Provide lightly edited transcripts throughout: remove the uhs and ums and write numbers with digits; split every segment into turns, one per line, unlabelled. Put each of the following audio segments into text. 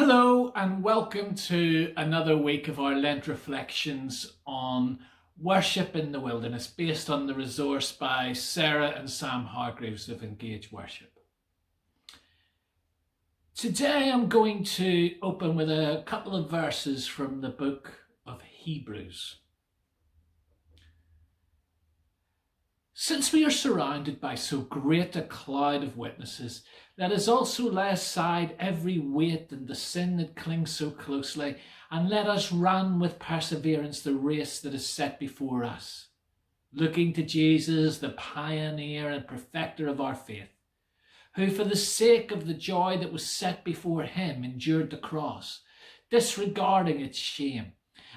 Hello and welcome to another week of our Lent reflections on worship in the wilderness, based on the resource by Sara and Sam Hargreaves of Engage Worship. Today I'm going to open with a couple of verses from the book of Hebrews. Since we are surrounded by so great a cloud of witnesses, let us also lay aside every weight and the sin that clings so closely, and let us run with perseverance the race that is set before us, looking to Jesus, the pioneer and perfecter of our faith, who for the sake of the joy that was set before him endured the cross, disregarding its shame,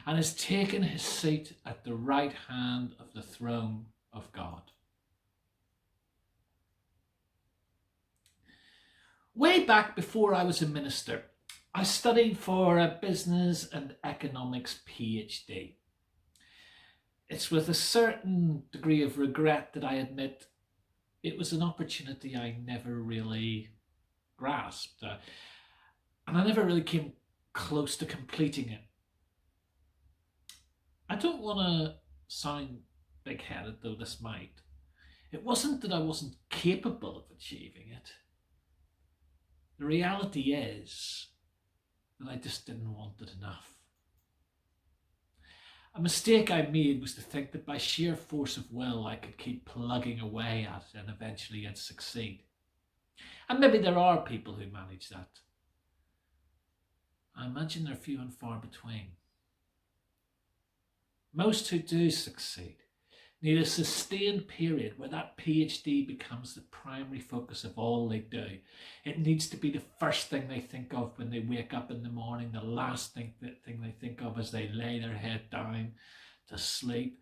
and has taken his seat at the right hand of the throne of God. Way back before I was a minister, I studied for a business and economics PhD. It's with a certain degree of regret that I admit it was an opportunity I never really grasped, and I never really came close to completing it. I don't want to sound big-headed, though this might. It wasn't that I wasn't capable of achieving it. The reality is that I just didn't want it enough. A mistake I made was to think that by sheer force of will I could keep plugging away at it and eventually I'd succeed. And maybe there are people who manage that. I imagine they're few and far between. Most who do succeed need a sustained period where that PhD becomes the primary focus of all they do. It needs to be the first thing they think of when they wake up in the morning, the last thing they think of as they lay their head down to sleep,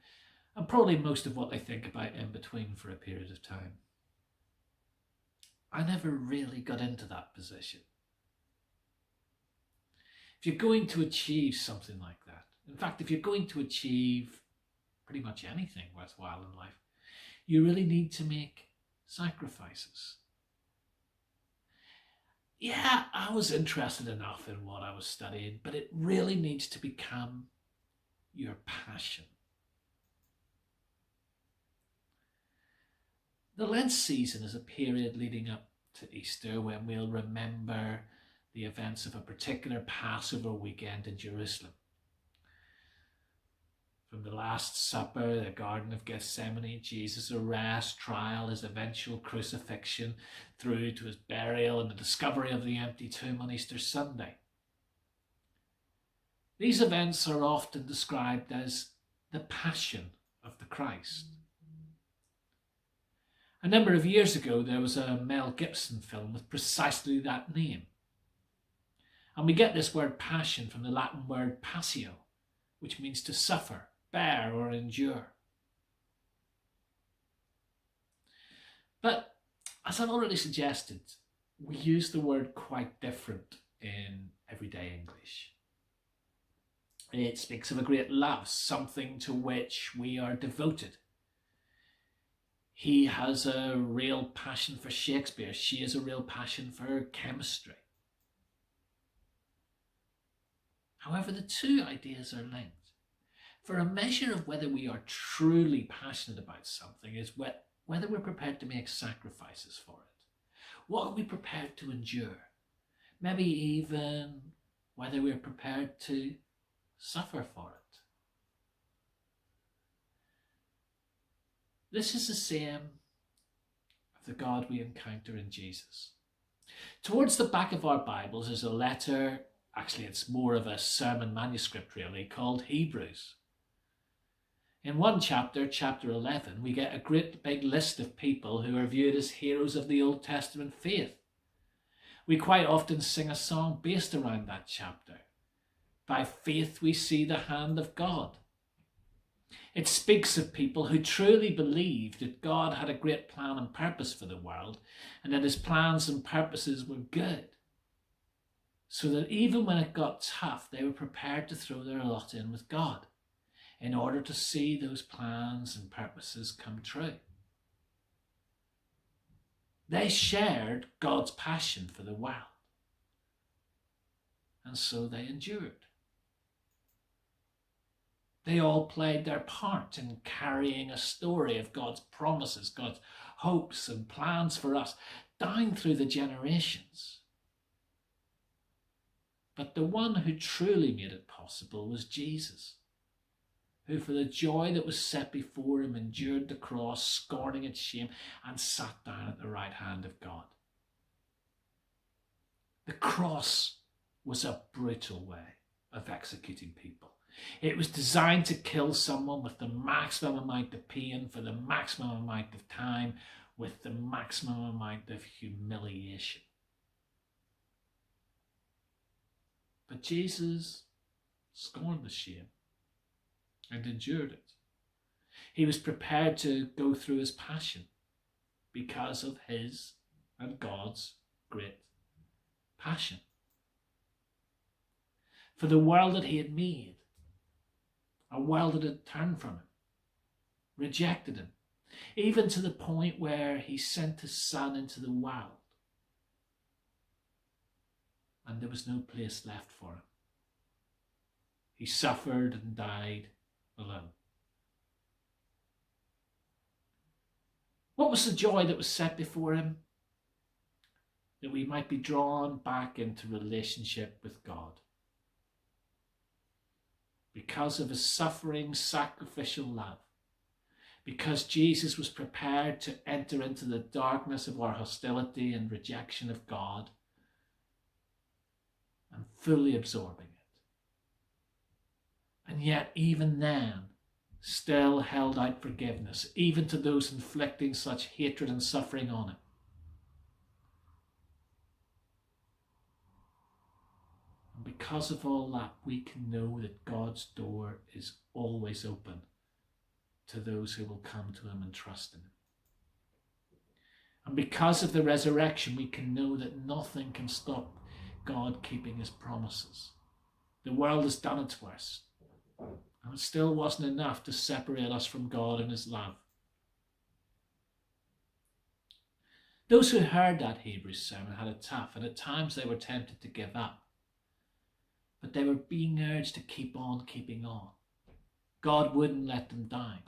and probably most of what they think about in between for a period of time. I never really got into that position. If you're going to achieve something like that, in fact, if you're going to achieve pretty much anything worthwhile in life, you really need to make sacrifices. Yeah, I was interested enough in what I was studying, but it really needs to become your passion. The Lent season is a period leading up to Easter when we'll remember the events of a particular Passover weekend in Jerusalem. From the Last Supper, the Garden of Gethsemane, Jesus' arrest, trial, his eventual crucifixion, through to his burial and the discovery of the empty tomb on Easter Sunday. These events are often described as the Passion of the Christ. A number of years ago, there was a Mel Gibson film with precisely that name. And we get this word passion from the Latin word passio, which means to suffer, bear, or endure. But as I've already suggested, we use the word quite different in everyday English. It speaks of a great love, something to which we are devoted. He has a real passion for Shakespeare. She has a real passion for chemistry. However, the two ideas are linked. For a measure of whether we are truly passionate about something is whether we're prepared to make sacrifices for it. What are we prepared to endure? Maybe even whether we're prepared to suffer for it. This is the same of the God we encounter in Jesus. Towards the back of our Bibles is a letter, actually it's more of a sermon manuscript really, called Hebrews. In one chapter, chapter 11, we get a great big list of people who are viewed as heroes of the Old Testament faith. We quite often sing a song based around that chapter. By faith we see the hand of God. It speaks of people who truly believed that God had a great plan and purpose for the world, and that his plans and purposes were good. So that even when it got tough, they were prepared to throw their lot in with God in order to see those plans and purposes come true. They shared God's passion for the world. and so they endured. They all played their part in carrying a story of God's promises, God's hopes and plans for us down through the generations. But the one who truly made it possible was Jesus, who for the joy that was set before him endured the cross, scorning its shame, and sat down at the right hand of God. The cross was a brutal way of executing people. It was designed to kill someone with the maximum amount of pain for the maximum amount of time, with the maximum amount of humiliation. But Jesus scorned the shame and endured it. He was prepared to go through his passion because of his and God's great passion. For the world that he had made, a world that had turned from him, rejected him, even to the point where he sent his son into the wild, and there was no place left for him. He suffered and died alone. What was the joy that was set before him? That we might be drawn back into relationship with God. Because of his suffering, sacrificial love. Because Jesus was prepared to enter into the darkness of our hostility and rejection of God and fully absorbing it. And yet, even then, still held out forgiveness, even to those inflicting such hatred and suffering on him. And because of all that, we can know that God's door is always open to those who will come to him and trust in him. And because of the resurrection, we can know that nothing can stop God keeping his promises. The world has done its worst, and it still wasn't enough to separate us from God and his love. Those who heard that Hebrews sermon had it tough, and at times they were tempted to give up. But they were being urged to keep on keeping on. God wouldn't let them down.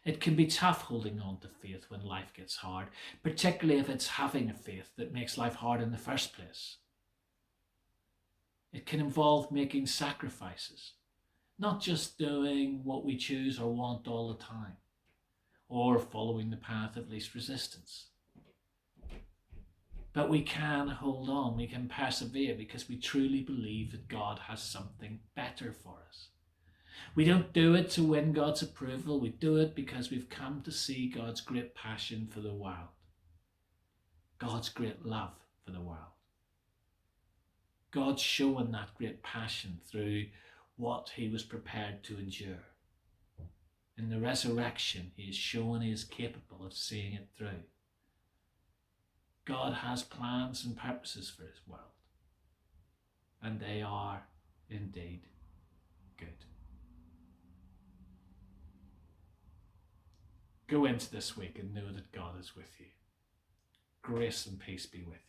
It can be tough holding on to faith when life gets hard, particularly if it's having a faith that makes life hard in the first place. It can involve making sacrifices, not just doing what we choose or want all the time, or following the path of least resistance. But we can hold on, we can persevere because we truly believe that God has something better for us. We don't do it to win God's approval, we do it because we've come to see God's great passion for the world, God's great love for the world. God's showing that great passion through what he was prepared to endure. In the resurrection, he is shown he is capable of seeing it through. God has plans and purposes for his world, and they are indeed good. Go into this week and know that God is with you. Grace and peace be with you.